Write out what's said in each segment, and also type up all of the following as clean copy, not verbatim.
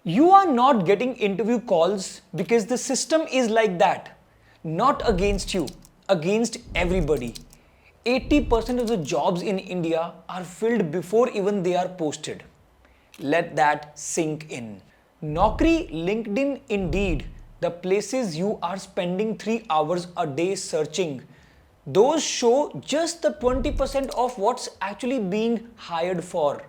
You are not getting interview calls because the system is like that. Not against you, against everybody. 80% of the jobs in India are filled before even they are posted. Let that sink in. Naukri, LinkedIn, Indeed, the places you are spending 3 hours a day searching, those show just the 20% of what's actually being hired for.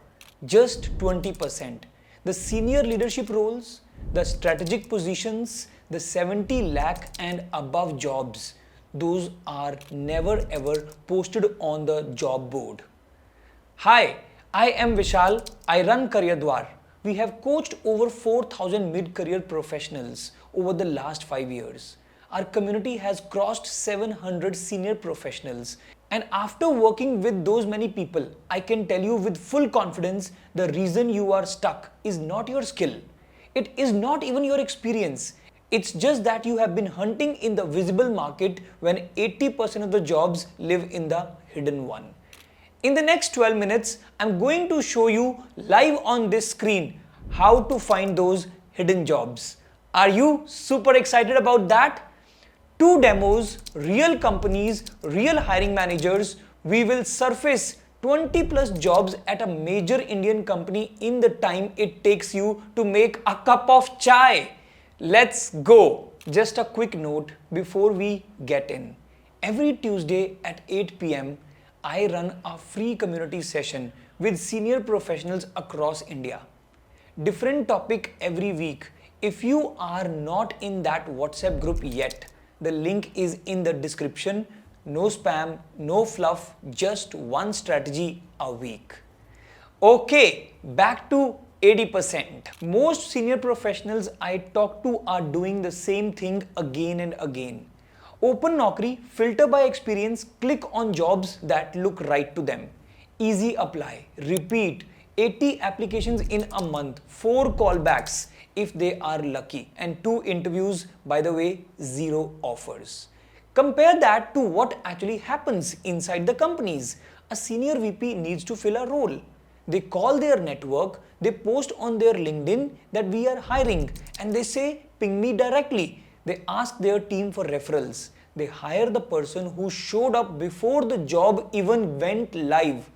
Just 20%. The senior leadership roles, the strategic positions, the 70 lakh and above jobs, those are never ever posted on the job board. Hi, I am Vishal. I run Career. We have coached over 4,000 mid-career professionals over the last 5 years. Our community has crossed 700 senior professionals. And after working with those many people, I can tell you with full confidence, the reason you are stuck is not your skill. It is not even your experience. It's just that you have been hunting in the visible market when 80% of the jobs live in the hidden one. In the next 12 minutes, I'm going to show you live on this screen how to find those hidden jobs. Are you super excited about that? 2 demos, real companies, real hiring managers. We will surface 20 plus jobs at a major Indian company in the time it takes you to make a cup of chai. Let's go. Just a quick note before we get in. Every Tuesday at 8 p.m., I run a free community session with senior professionals across India. Different topic every week. If you are not in that WhatsApp group yet, the link is in the description. No spam, no fluff, just one strategy a week. Okay, back to 80%. Most senior professionals I talk to are doing the same thing again and again. Open Naukri, filter by experience, click on jobs that look right to them. Easy apply, repeat, 80 applications in a month, 4 callbacks if they are lucky, and 2 interviews, by the way, 0 offers. Compare that to what actually happens inside the companies. A senior VP needs to fill a role. They call their network, they post on their LinkedIn that we are hiring, and they say, ping me directly. They ask their team for referrals. They hire the person who showed up before the job even went live.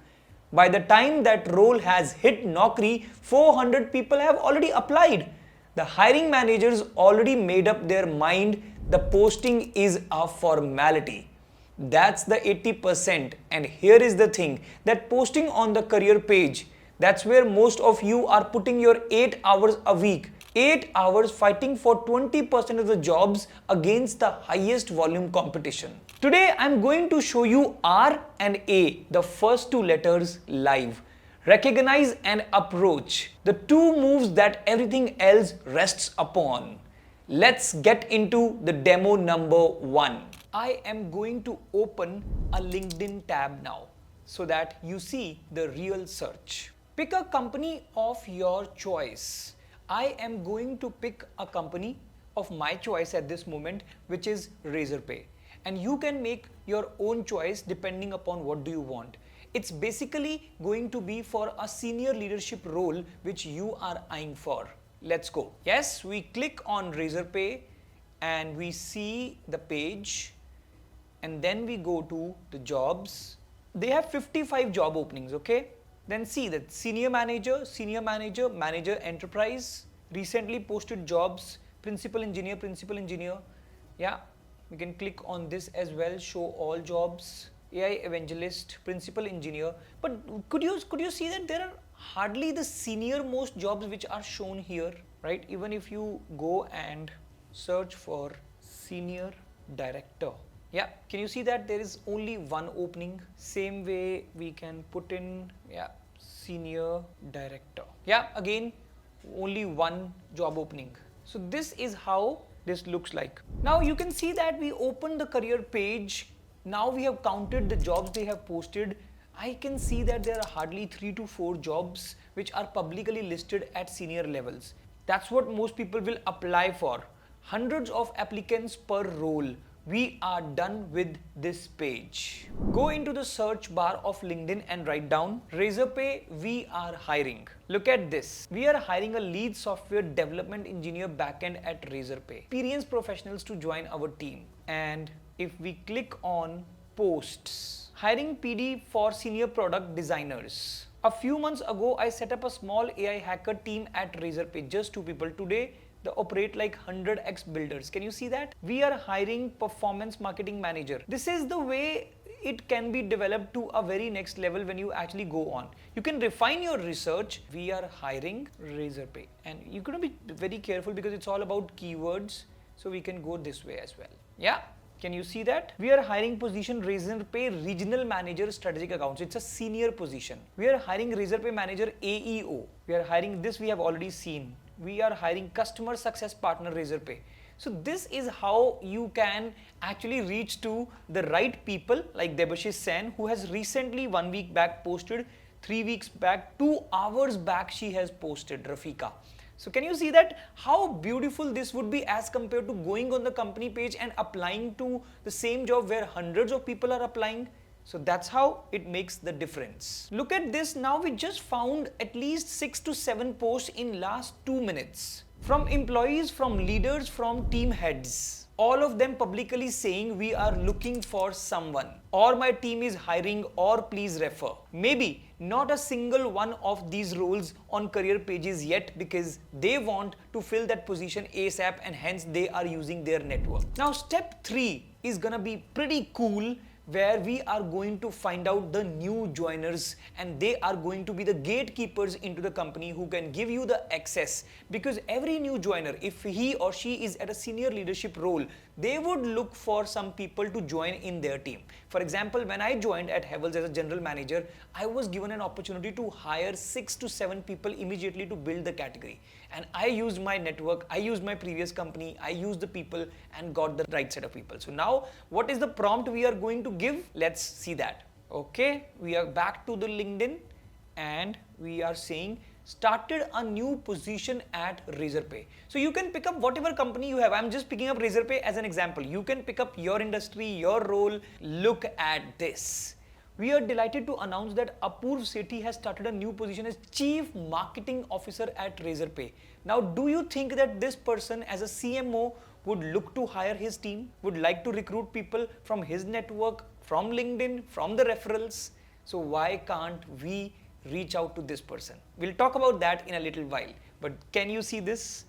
By the time that role has hit Naukri, 400 people have already applied. The hiring managers already made up their mind the posting is a formality. That's the 80%. And here is the thing, that posting on the career page, that's where most of you are putting your 8 hours a week. 8 hours fighting for 20% of the jobs against the highest volume competition. Today I'm going to show you R and A, the first 2 letters, live. Recognize and approach, the 2 moves that everything else rests upon. Let's get into the demo number 1. I am going to open a LinkedIn tab now so that you see the real search. Pick a company of your choice. I am going to pick a company of my choice at this moment, which is Razorpay. And you can make your own choice depending upon what do you want. It's basically going to be for a senior leadership role which you are eyeing for. Let's go. Yes, we click on Razorpay and we see the page, and then we go to the jobs. They have 55 job openings, okay? Then see that senior manager, manager enterprise, recently posted jobs, principal engineer. Yeah, we can click on this as well, show all jobs, AI evangelist, principal engineer. But could you see that there are hardly the senior most jobs which are shown here, right? Even if you go and search for senior director. Yeah, can you see that there is only 1 opening? Same way we can put in, yeah, senior director. Yeah, again, only 1 job opening. So this is how this looks like. Now you can see that we opened the career page. Now we have counted the jobs they have posted. I can see that there are hardly 3 to 4 jobs which are publicly listed at senior levels. That's what most people will apply for. Hundreds of applicants per role. We are done with this page. Go into the search bar of LinkedIn and write down Razorpay, we are hiring. Look at this. We are hiring a lead software development engineer backend at Razorpay. Experienced professionals to join our team. And if we click on posts, hiring PD for senior product designers. A few months ago, I set up a small AI hacker team at Razorpay, just 2 people. Today, they operate like 100x builders. Can you see that? We are hiring performance marketing manager. This is the way it can be developed to a very next level when you actually go on. You can refine your research. We are hiring Razorpay. And you're going to be very careful because it's all about keywords. So we can go this way as well. Yeah. Can you see that? We are hiring position Razorpay Regional Manager Strategic Accounts. It's a senior position. We are hiring Razorpay Manager AEO. We are hiring this, we have already seen. We are hiring Customer Success Partner Razorpay. So this is how you can actually reach to the right people like Debashish Sen, who has recently 1 week back posted, 3 weeks back, 2 hours back she has posted, Rafika. So can you see that how beautiful this would be as compared to going on the company page and applying to the same job where hundreds of people are applying? So that's how it makes the difference. Look at this. Now we just found at least 6 to 7 posts in last 2 minutes. From employees, from leaders, from team heads. All of them publicly saying we are looking for someone, or my team is hiring, or please refer. Maybe not a single one of these roles on career pages yet because they want to fill that position ASAP and hence they are using their network. Now step 3 is gonna be pretty cool, where we are going to find out the new joiners and they are going to be the gatekeepers into the company who can give you the access, because every new joiner, if he or she is at a senior leadership role, they would look for some people to join in their team. For example, when I joined at Havells as a general manager, I was given an opportunity to hire 6 to 7 people immediately to build the category. And I used my network, I used my previous company, I used the people and got the right set of people. So now what is the prompt we are going to give? Let's see that. Okay, we are back to the LinkedIn and we are saying started a new position at Razorpay. So you can pick up whatever company you have. I'm just picking up Razorpay as an example. You can pick up your industry, your role. Look at this. We are delighted to announce that Apurv Sethi has started a new position as Chief Marketing Officer at Razorpay. Now, do you think that this person as a CMO would look to hire his team, would like to recruit people from his network, from LinkedIn, from the referrals? So why can't we reach out to this person? We'll talk about that in a little while. But can you see this?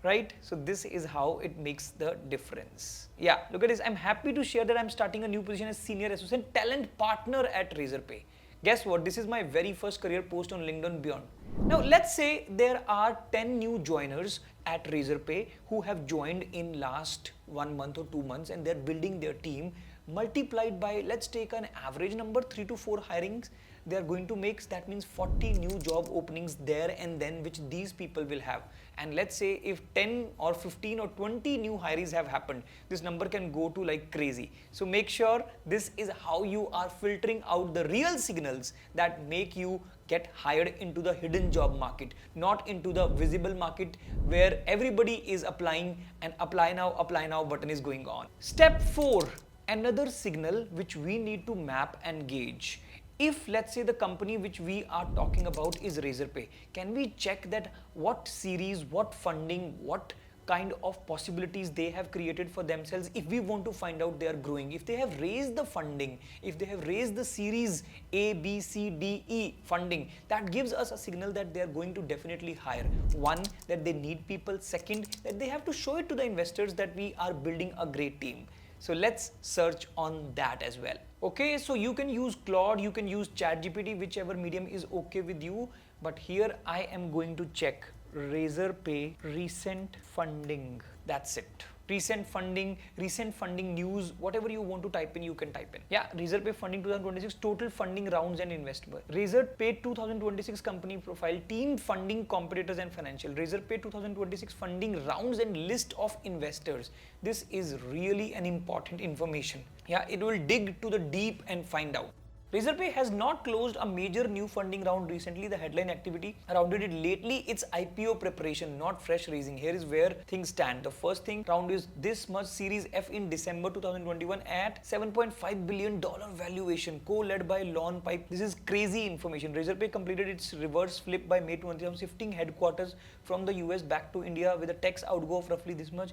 Right? So this is how it makes the difference. Yeah, look at this. I'm happy to share that I'm starting a new position as Senior Associate Talent Partner at Razorpay. Guess what? This is my very first career post on LinkedIn and beyond. Now, let's say there are 10 new joiners at Razorpay who have joined in last 1 month or 2 months and they're building their team, multiplied by, let's take an average number, 3 to 4 hirings they are going to make. That means 40 new job openings there and then, which these people will have. And let's say if 10 or 15 or 20 new hires have happened, this number can go to like crazy. So make sure this is how you are filtering out the real signals that make you get hired into the hidden job market, not into the visible market where everybody is applying and apply now button is going on. Step 4, another signal which we need to map and gauge. If let's say the company which we are talking about is Razorpay, can we check that what series, what funding, what kind of possibilities they have created for themselves if we want to find out they are growing? If they have raised the funding, if they have raised the series A, B, C, D, E funding, that gives us a signal that they are going to definitely hire. One, that they need people. Second, that they have to show it to the investors that we are building a great team. So let's search on that as well. Okay, so you can use Claude, you can use ChatGPT, whichever medium is okay with you. But here I am going to check Razorpay recent funding. That's it. Recent funding news, whatever you want to type in, you can type in. Yeah, Razorpay funding 2026, total funding rounds and investment. Razorpay 2026 company profile, team funding, competitors and financial. Razorpay 2026 funding rounds and list of investors. This is really an important information. Yeah, it will dig to the deep and find out. Razorpay has not closed a major new funding round recently. The headline activity around it lately, it's IPO preparation, not fresh raising. Here is where things stand. The first thing round is this much Series F in December 2021 at $7.5 billion valuation, co-led by Lawn Pipe. This is crazy information. Razorpay completed its reverse flip by May 2020, shifting headquarters from the US back to India with a tax outgo of roughly this much.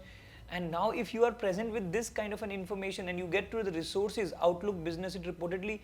And now if you are present with this kind of an information and you get to the resources, Outlook Business, it reportedly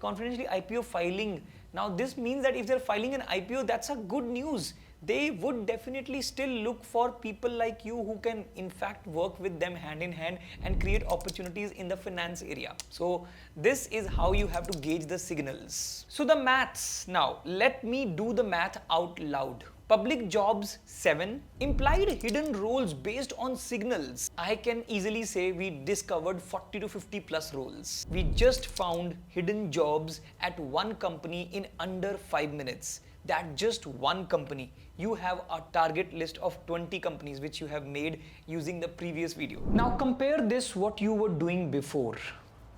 confidentially IPO filing. Now this means that if they're filing an IPO, that's a good news. They would definitely still look for people like you who can in fact work with them hand in hand and create opportunities in the finance area. So this is how you have to gauge the signals. So the maths. Now let me do the math out loud. Public jobs 7, implied hidden roles based on signals. I can easily say we discovered 40 to 50 plus roles. We just found hidden jobs at one company in under 5 minutes. That just one company. You have a target list of 20 companies which you have made using the previous video. Now compare this what you were doing before.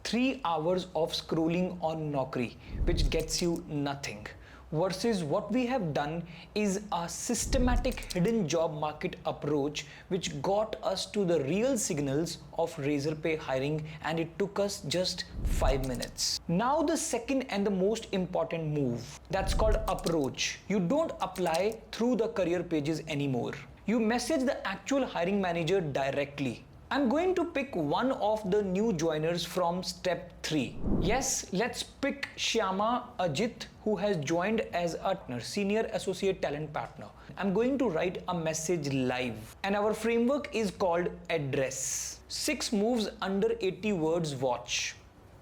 3 hours of scrolling on Naukri, which gets you nothing, versus what we have done is a systematic hidden job market approach which got us to the real signals of Razorpay hiring, and it took us just 5 minutes. Now the second and the most important move, that's called approach. You don't apply through the career pages anymore. You message the actual hiring manager directly. I'm going to pick one of the new joiners from step 3. Yes, let's pick Shyama Ajit, who has joined as a senior associate talent partner. I'm going to write a message live, and our framework is called address. 6 moves under 80 words, watch.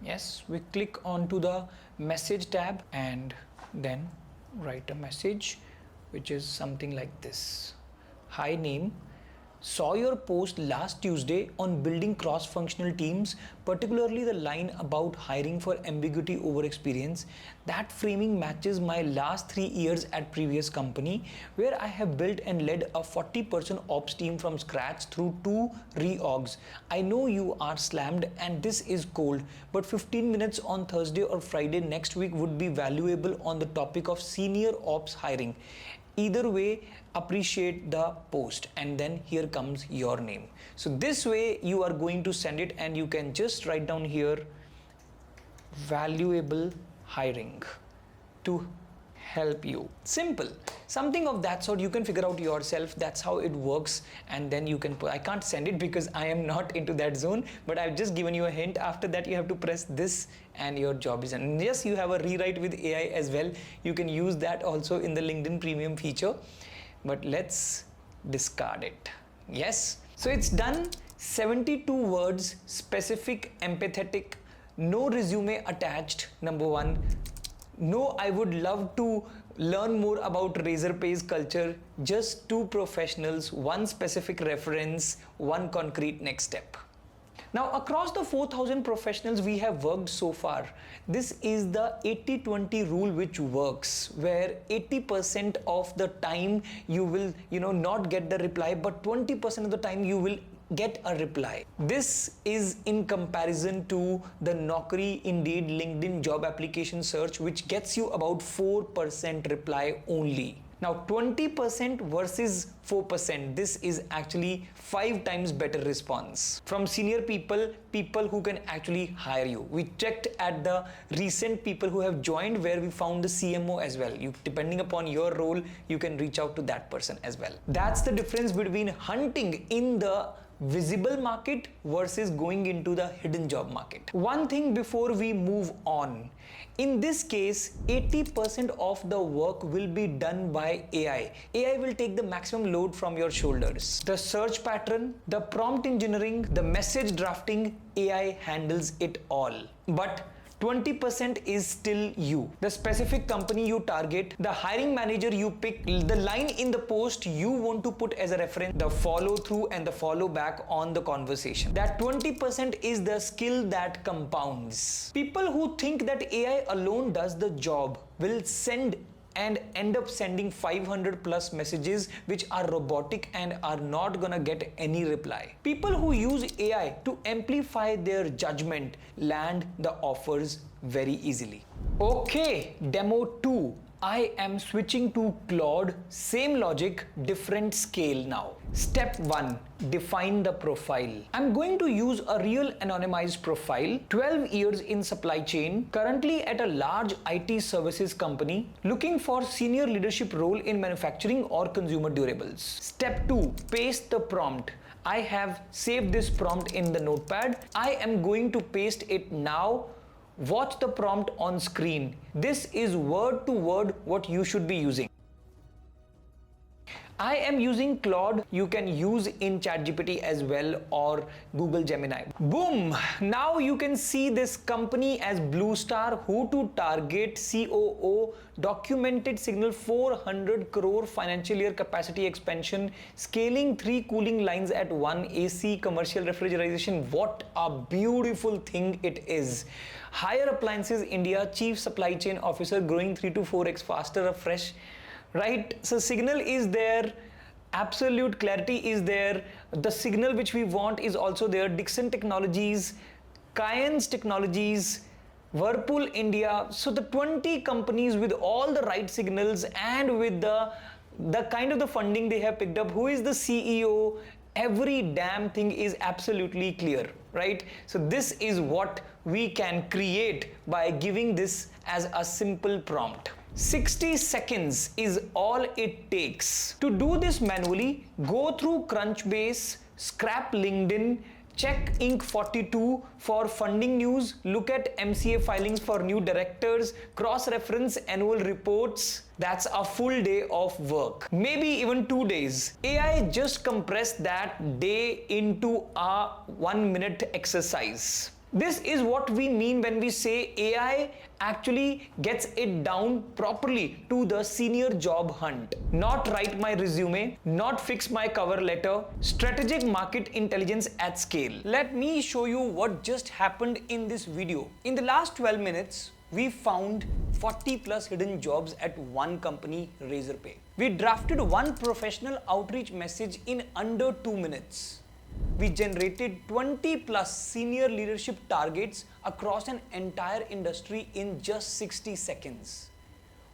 Yes, we click onto the message tab and then write a message which is something like this. Hi name. Saw your post last Tuesday on building cross-functional teams, particularly the line about hiring for ambiguity over experience. That framing matches my last 3 years at previous company, where I have built and led a 40-person ops team from scratch through 2 reorgs. I know you are slammed and this is cold, but 15 minutes on Thursday or Friday next week would be valuable on the topic of senior ops hiring. Either way, appreciate the post, and then here comes your name. So this way you are going to send it, and you can just write down here valuable hiring to help you. Simple. Something of that sort you can figure out yourself. That's how it works, and then you can put, I can't send it because I am not into that zone, but I've just given you a hint. After that you have to press this and your job is done. And yes, you have a rewrite with AI as well. You can use that also in the LinkedIn premium feature, but let's discard it. Yes, so it's done. 72 words, specific, empathetic, no resume attached, number 1. No, I would love to learn more about Razorpay's culture. Just 2 professionals, 1 specific reference, 1 concrete next step. Now, across the 4,000 professionals we have worked so far, this is the 80-20 rule which works, where 80% of the time you will, not get the reply, but 20% of the time you will get a reply. This is in comparison to the Naukri, Indeed, LinkedIn job application search, which gets you about 4% reply only. Now 20% versus 4%, this is actually 5 times better response from senior people who can actually hire you. We checked at the recent people who have joined, where we found the CMO as well. Depending upon your role, you can reach out to that person as well. That's the difference between hunting in the visible market versus going into the hidden job market. One thing before we move on, in this case 80% of the work will be done by AI. AI will take the maximum load from your shoulders. The search pattern, the prompt engineering, the message drafting, AI handles it all. But 20% is still you. The specific company you target, the hiring manager you pick, the line in the post you want to put as a reference, the follow through and the follow back on the conversation. That 20% is the skill that compounds. People who think that AI alone does the job will send and end up sending 500 plus messages which are robotic and are not gonna get any reply. People who use AI to amplify their judgment land the offers very easily. Okay, demo 2. I am switching to Claude, same logic, different scale now. Step 1. Define the profile. I'm going to use a real anonymized profile, 12 years in supply chain, currently at a large IT services company, looking for senior leadership role in manufacturing or consumer durables. Step 2. Paste the prompt. I have saved this prompt in the notepad. I am going to paste it now. Watch the prompt on screen. This is word to word what you should be using. I am using Claude. You can use in ChatGPT as well or Google Gemini. Boom! Now you can see this company as Blue Star, who to target, COO, documented signal 400 crore financial year capacity expansion, scaling 3 cooling lines at 1 AC, commercial refrigeration. What a beautiful thing it is. Higher Appliances India, Chief Supply Chain Officer, growing 3 to 4x faster, a fresh. Right, so signal is there, absolute clarity is there, the signal which we want is also there. Dixon Technologies, Cayenne's Technologies, Whirlpool India. So the 20 companies with all the right signals and with the kind of the funding they have picked up, who is the CEO, every damn thing is absolutely clear, right? So this is what we can create by giving this as a simple prompt. 60 seconds is all it takes. To do this manually, go through Crunchbase, scrap LinkedIn, check Inc 42 for funding news, look at MCA filings for new directors, cross-reference annual reports. That's a full day of work, maybe even 2 days. AI just compressed that day into a 1-minute exercise. This is what we mean when we say AI actually gets it down properly to the senior job hunt. Not write my resume, not fix my cover letter, strategic market intelligence at scale. Let me show you what just happened in this video. In the last 12 minutes, we found 40 plus hidden jobs at one company, Razorpay. We drafted one professional outreach message in under 2 minutes. We generated 20 plus senior leadership targets across an entire industry in just 60 seconds.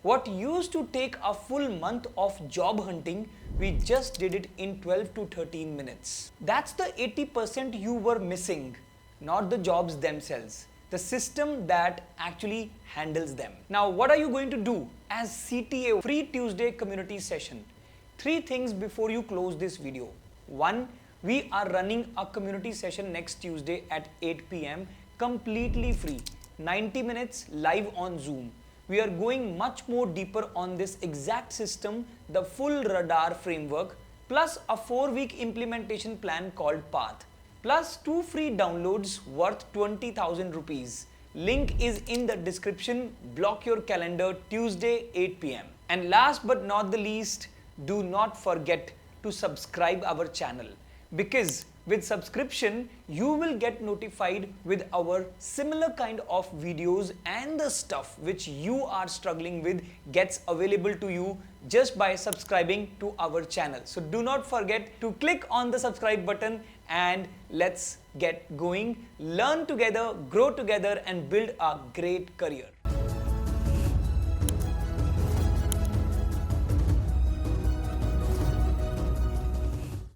What used to take a full month of job hunting, we just did it in 12 to 13 minutes. That's the 80% you were missing, not the jobs themselves, the system that actually handles them. Now, what are you going to do as CTA Free Tuesday community session? 3 things before you close this video. 1, we are running a community session next Tuesday at 8 p.m. completely free, 90 minutes live on Zoom. We are going much more deeper on this exact system, the full radar framework, plus a 4-week implementation plan called Path, plus 2 free downloads worth 20,000 rupees. Link is in the description. Block your calendar, Tuesday 8 p.m. And last but not the least, do not forget to subscribe our channel, because with subscription you will get notified with our similar kind of videos, and the stuff which you are struggling with gets available to you just by subscribing to our channel. So do not forget to click on the subscribe button and let's get going, learn together, grow together and build a great career.